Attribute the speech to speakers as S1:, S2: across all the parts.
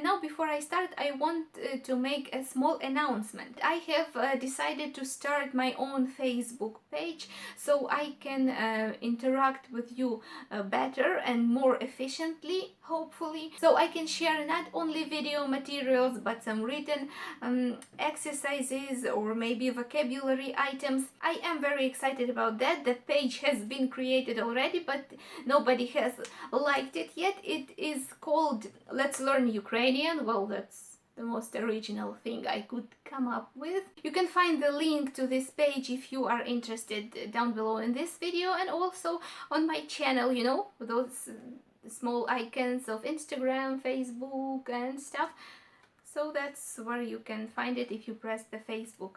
S1: now before I start, I want to make a small announcement. I have decided to start my own Facebook page so I can interact with you better and more efficiently, hopefully. So I can share not only video materials but some written exercises or maybe vocabulary items. I am very excited about that. The page has been created already, but nobody has liked it yet. It is called Let's Learn Ukrainian. Well, that's the most original thing I could come up with. You can find the link to this page if you are interested down below in this video, and also on my channel, you know, those small icons of Instagram, Facebook and stuff. So that's where you can find it if you press the Facebook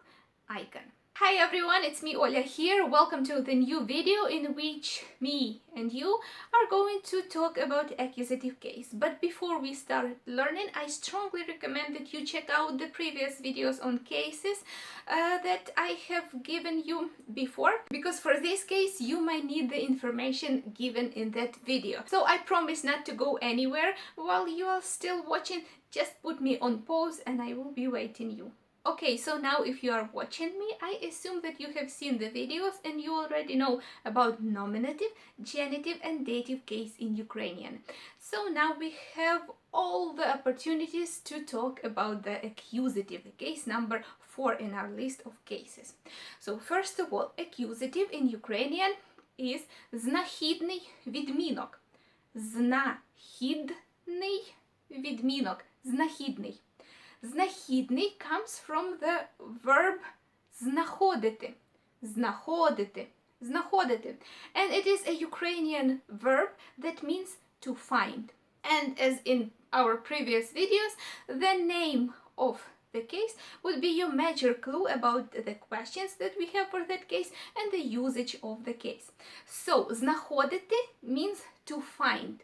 S1: icon. Hi everyone, it's me Oля here. Welcome to the new video in which me and you are going to talk about accusative case. But before we start learning, I strongly recommend that you check out the previous videos on cases that I have given you before, because for this case you might need the information given in that video. So I promise not to go anywhere while you are still watching. Just put me on pause and I will be waiting you. Okay, so now if you are watching me, I assume that you have seen the videos and you already know about nominative, genitive and dative case in Ukrainian. So now we have all the opportunities to talk about the accusative, case number 4 in our list of cases. So first of all, accusative in Ukrainian is Знахідний відмінок. Знахідний відмінок. Знахідний. Знахідний comes from the verb знаходити. Знаходити. Знаходити. And it is a Ukrainian verb that means to find. And as in our previous videos, the name of the case would be your major clue about the questions that we have for that case and the usage of the case. So, знаходити means to find.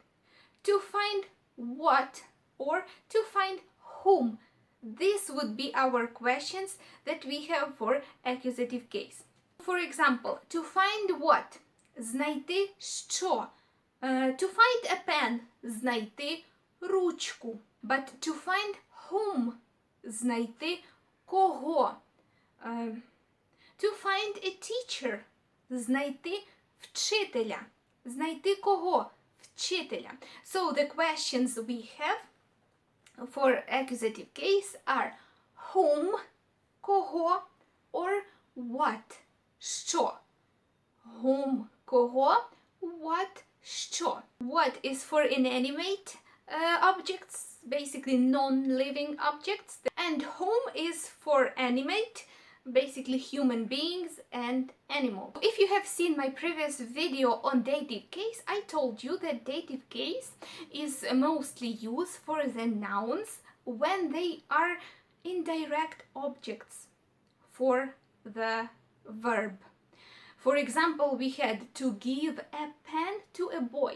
S1: To find what or to find whom. This would be our questions that we have for accusative case. For example, to find what? Знайти що? To find a pen. Знайти ручку. But to find whom? Знайти кого? To find a teacher. Знайти вчителя. Знайти кого? Вчителя. So the questions we have for accusative case are whom, кого, or what, що. Whom, кого, what, що. What is for inanimate objects, basically non-living objects, and whom is for animate, basically human beings and animals. If you have seen my previous video on dative case, I told you that dative case is mostly used for the nouns when they are indirect objects for the verb. For example, we had to give a pen to a boy.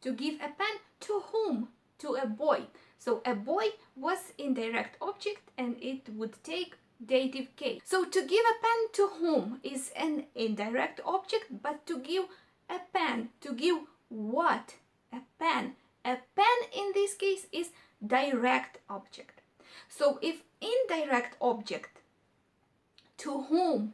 S1: To give a pen to whom? To a boy. So a boy was indirect object and it would take dative case. So to give a pen to whom is an indirect object, but to give a pen, to give what? A pen. A pen in this case is direct object. So if indirect object to whom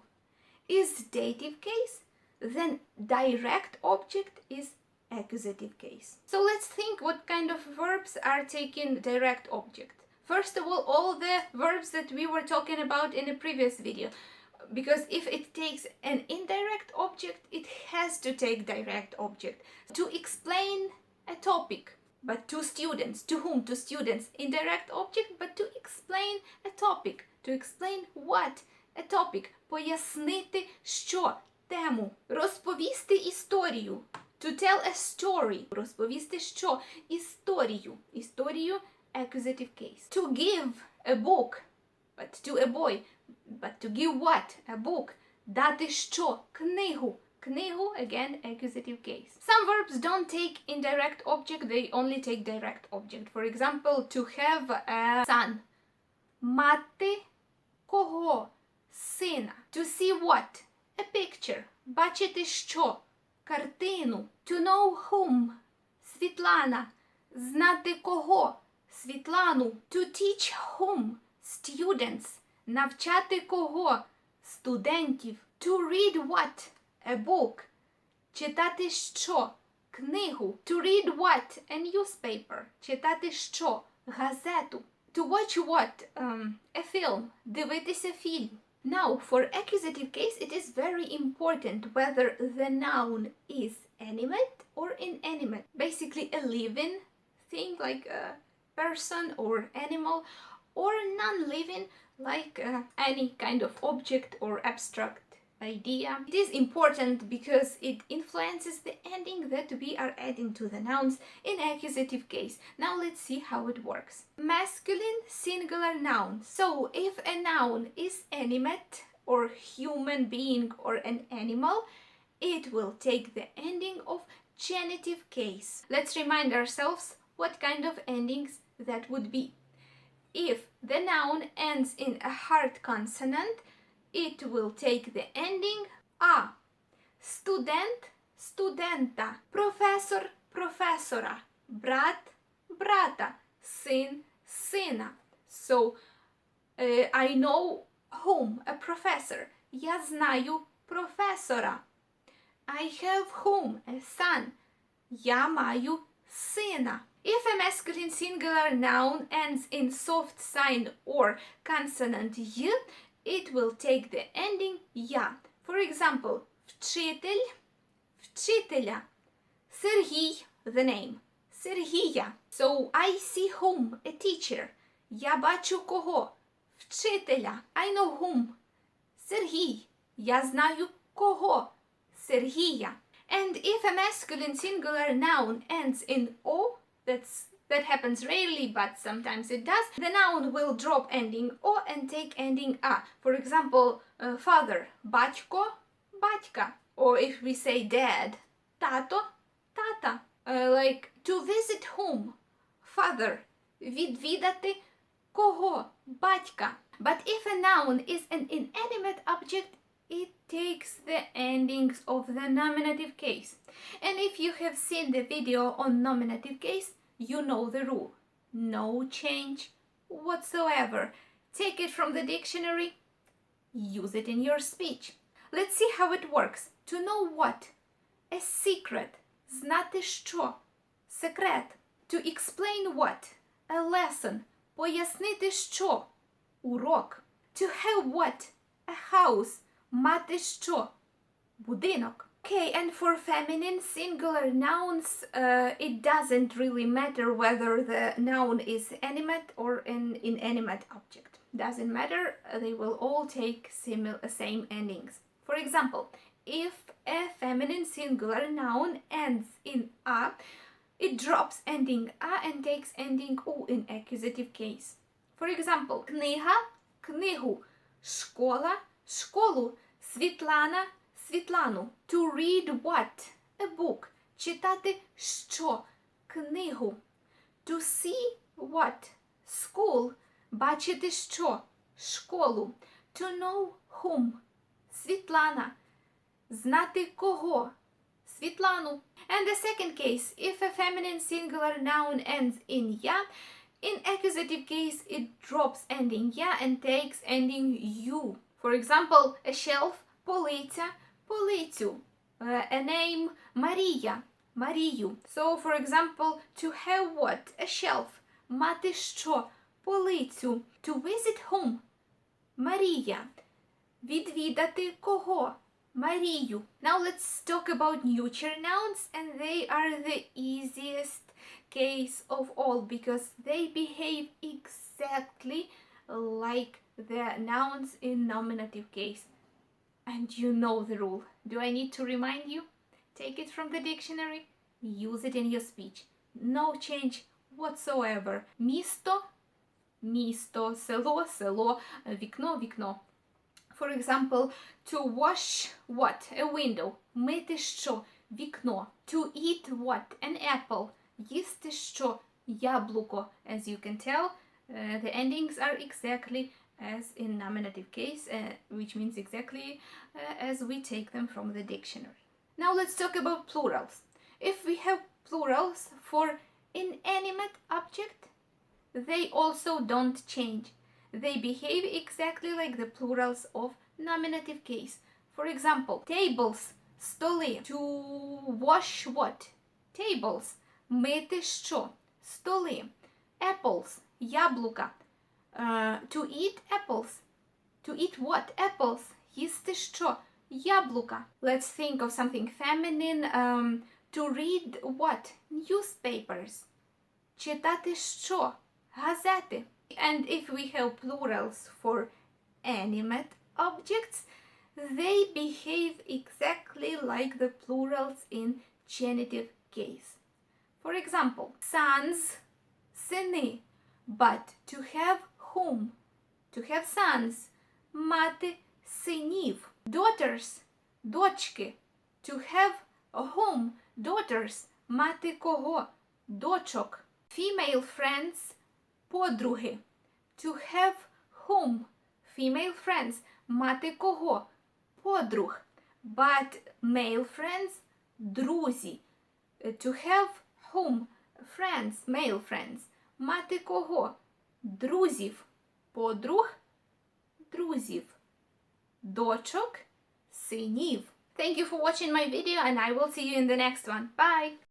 S1: is dative case, then direct object is accusative case. So let's think what kind of verbs are taking direct object. First of all the verbs that we were talking about in a previous video, because if it takes an indirect object, it has to take direct object. To explain a topic, but to students. To whom? To students. Indirect object, but to explain a topic. To explain what? A topic. Пояснити що? Тему. Розповісти історію. To tell a story. Розповісти що? Історію. Історію. Accusative case. To give a book, but to a boy. But to give what? A book. Дати що? Книгу. Книгу, again, accusative case. Some verbs don't take indirect object, they only take direct object. For example, to have a son. Мати кого? Сина. To see what? A picture. Бачити що? Картину. To know whom? Світлана. Знати кого? Світлану. To teach whom? Students. Навчати кого? Студентів. To read what? A book. Читати що? Книгу. To read what? A newspaper. Читати що? Газету. To watch what? A film. Дивитися фільм. Now, for accusative case, it is very important whether the noun is animate or inanimate. Basically, a living thing like a person or animal, or non-living like any kind of object or abstract idea. It is important because it influences the ending that we are adding to the nouns in accusative case. Now let's see how it works. Masculine singular noun. So if a noun is animate or human being or an animal, it will take the ending of genitive case. Let's remind ourselves what kind of endings that would be. If the noun ends in a hard consonant, it will take the ending a. Student, studenta. Professor, profesora. Brat, brata. Syn, syna. So, I know whom, a professor. Я знаю професора. I have whom, a son. Я маю сина. If a masculine singular noun ends in soft sign or consonant y, it will take the ending я. For example, вчитель, вчителя. Сергій, the name. Сергія. So, I see whom, a teacher. Я бачу кого? Вчителя. I know whom. Сергій. Я знаю кого? Сергія. And if a masculine singular noun ends in o, that happens rarely, but sometimes it does, the noun will drop ending o and take ending a. For example, father, батько, батька. Or if we say dad, тато, тата. Like to visit whom? Father. Відвідати кого? Батька. But if a noun is an inanimate object, it takes the endings of the nominative case. And if you have seen the video on nominative case, you know the rule. No change whatsoever. Take it from the dictionary, use it in your speech. Let's see how it works. To know what? A secret. Знати що? Секрет. To explain what? A lesson. Пояснити що? Урок. To have what? A house. Мати що? Будинок. Okay, and for feminine singular nouns, it doesn't really matter whether the noun is animate or an inanimate object. Doesn't matter, they will all take same endings. For example, if a feminine singular noun ends in a, it drops ending a and takes ending u in accusative case. For example, книга, книгу, школа, школу, Світлана, Світлану. To read what? A book. Читати що? Книгу. To see what? School. Бачити що? Школу. To know whom? Світлана. Знати кого? Світлану. And the second case, if a feminine singular noun ends in ya, in accusative case it drops ending ya and takes ending you. For example, a shelf, полиця, полицю. A name, Марія, Марію. So, for example, to have what? A shelf. Мати що? Полицю. To visit whom? Марія. Відвідати кого? Марію. Now let's talk about neuter nouns, and they are the easiest case of all because they behave exactly like the nouns in nominative case. And you know the rule. Do I need to remind you? Take it from the dictionary, use it in your speech. No change whatsoever. Місто, місто, село, село, вікно, вікно. For example, to wash what? A window. Мити що? Вікно. To eat what? An apple. Їсти що? Яблуко. As you can tell, the endings are exactly as in nominative case, which means exactly as we take them from the dictionary. Now let's talk about plurals. If we have plurals for inanimate object, They also don't change. They behave exactly like the plurals of nominative case. For example, tables – столи. To wash what? Tables. Мити що? Столи. Apples – яблука. To eat apples. To eat what? Apples. Їсти що? Яблука. Let's think of something feminine. To read what? Newspapers. Читати що? Газети. And if we have plurals for animate objects, they behave exactly like the plurals in genitive case. For example, sons – сини. But to have whom? To have sons – мати синів. Daughters – дочки. To have whom? Daughters – мати кого? Дочок. Female friends – подруги. To have whom? Female friends – мати кого? Подруг. But male friends – друзі. To have whom? Friends, male friends – мати кого? Друзів. Подруг – друзів. Дочок – синів. Thank you for watching my video and I will see you in the next one. Bye!